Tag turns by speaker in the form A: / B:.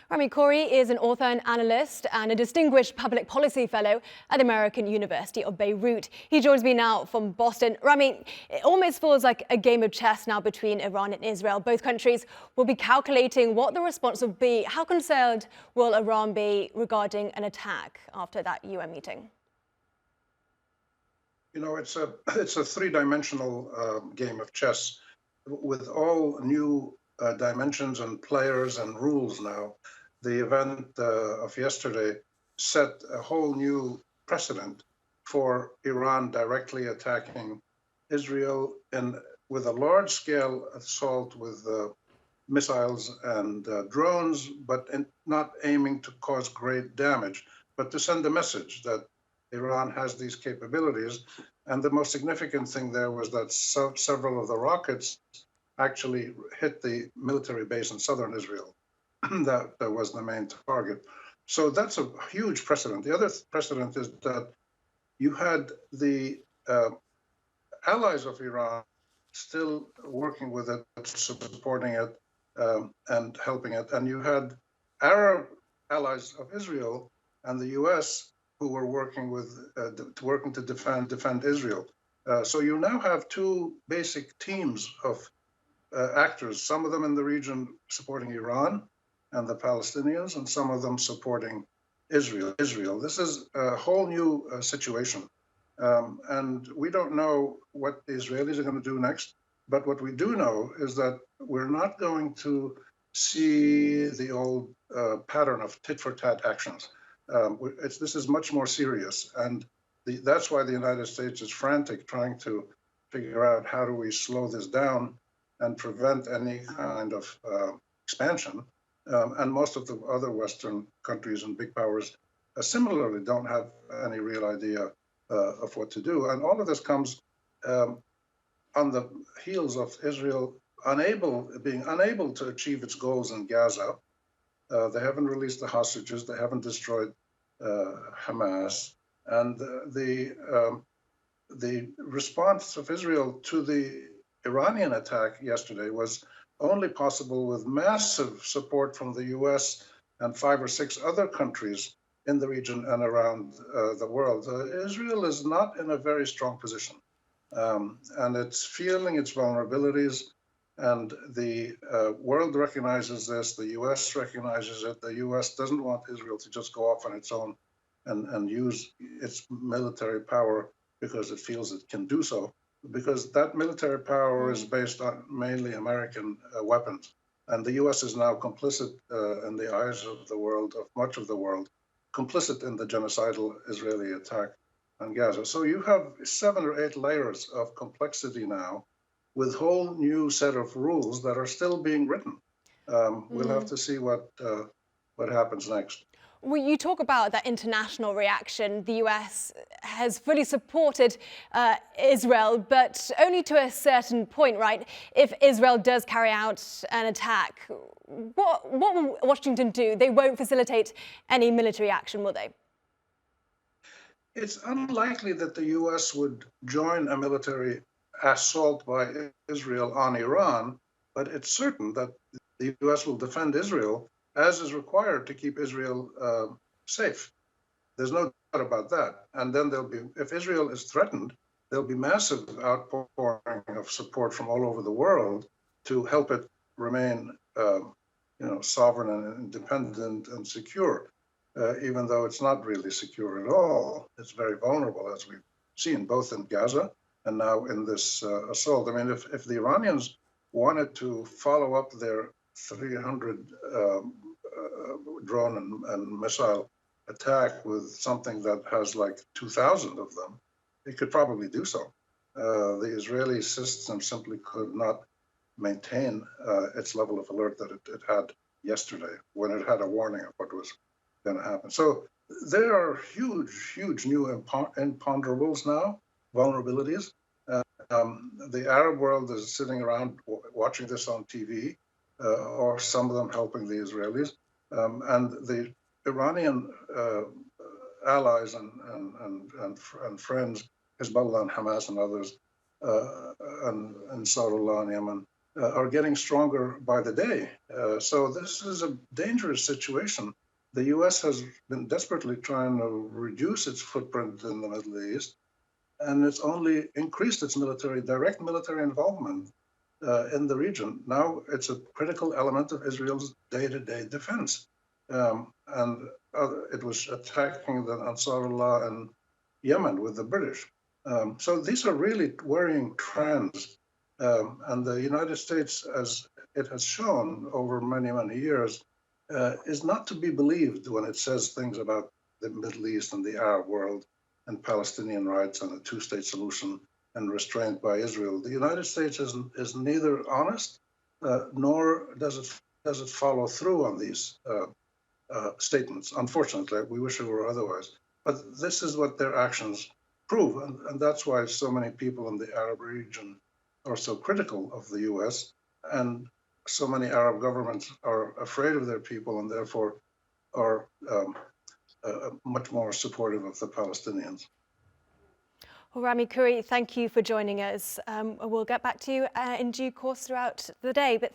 A: Rami Khouri is an author and analyst and a distinguished public policy fellow at the American University of Beirut. He joins me now from Boston. Rami, it almost feels like a game of chess now between Iran and Israel. Both countries will be calculating what the response will be. How concerned will Iran be regarding an attack after that UN meeting?
B: You know, it's a three-dimensional game of chess with all new dimensions and players and rules now. The event of yesterday set a whole new precedent for Iran directly attacking Israel with a large-scale assault with missiles and drones, but not aiming to cause great damage, but to send a message that Iran has these capabilities. And the most significant thing there was that several of the rockets actually hit the military base in southern Israel. that was the main target. So that's a huge precedent. The other precedent is that you had the allies of Iran still working with it, supporting it, and helping it. And you had Arab allies of Israel and the U.S. who were working to defend Israel. So you now have two basic teams of actors, some of them in the region supporting Iran and the Palestinians, and some of them supporting Israel. This is a whole new situation. And we don't know what the Israelis are going to do next. But what we do know is that we're not going to see the old pattern of tit-for-tat actions. This is much more serious. And that's why the United States is frantic, trying to figure out how do we slow this down and prevent any kind of expansion. And most of the other Western countries and big powers similarly don't have any real idea of what to do. And all of this comes on the heels of Israel being unable to achieve its goals in Gaza. They haven't released the hostages. They haven't destroyed Hamas. And the response of Israel to the Iranian attack yesterday was only possible with massive support from the U.S. and 5 or 6 other countries in the region and around the world. Israel is not in a very strong position, and it's feeling its vulnerabilities, and the world recognizes this, the U.S. recognizes it. The U.S. doesn't want Israel to just go off on its own and use its military power because it feels it can do so, because that military power is based on mainly American weapons. And the U.S. is now complicit in the eyes of the world, of much of the world, complicit in the genocidal Israeli attack on Gaza. So you have 7 or 8 layers of complexity now with whole new set of rules that are still being written. We'll have to see what happens next.
A: Well, you talk about that international reaction. The US has fully supported Israel, but only to a certain point, right? If Israel does carry out an attack, what will Washington do? They won't facilitate any military action, will they?
B: It's unlikely that the US would join a military assault by Israel on Iran, but it's certain that the US will defend Israel as is required to keep Israel safe. There's no doubt about that. And then if Israel is threatened, there'll be massive outpouring of support from all over the world to help it remain, sovereign and independent and secure, even though it's not really secure at all. It's very vulnerable, as we've seen, both in Gaza and now in this assault. I mean, if the Iranians wanted to follow up their 300 drone and missile attack with something that has like 2,000 of them, it could probably do so. The Israeli system simply could not maintain its level of alert that it had yesterday when it had a warning of what was going to happen. So there are huge new imponderables now, vulnerabilities. The Arab world is sitting around watching this on TV, or some of them helping the Israelis. And the Iranian allies and friends, Hezbollah and Hamas and others, and Saudi and Yemen, are getting stronger by the day. So this is a dangerous situation. The U.S. has been desperately trying to reduce its footprint in the Middle East, and it's only increased its direct military involvement in the region. Now it's a critical element of Israel's day-to-day defense. And it was attacking the Ansarullah in Yemen with the British. So these are really worrying trends. And the United States, as it has shown over many, many years, is not to be believed when it says things about the Middle East and the Arab world and Palestinian rights and a two-state solution and restraint by Israel. The United States is neither honest nor does it follow through on these statements. Unfortunately, we wish it were otherwise. But this is what their actions prove, and that's why so many people in the Arab region are so critical of the U.S. and so many Arab governments are afraid of their people and therefore are much more supportive of the Palestinians.
A: Well, Rami Khouri, thank you for joining us. We'll get back to you in due course throughout the day. But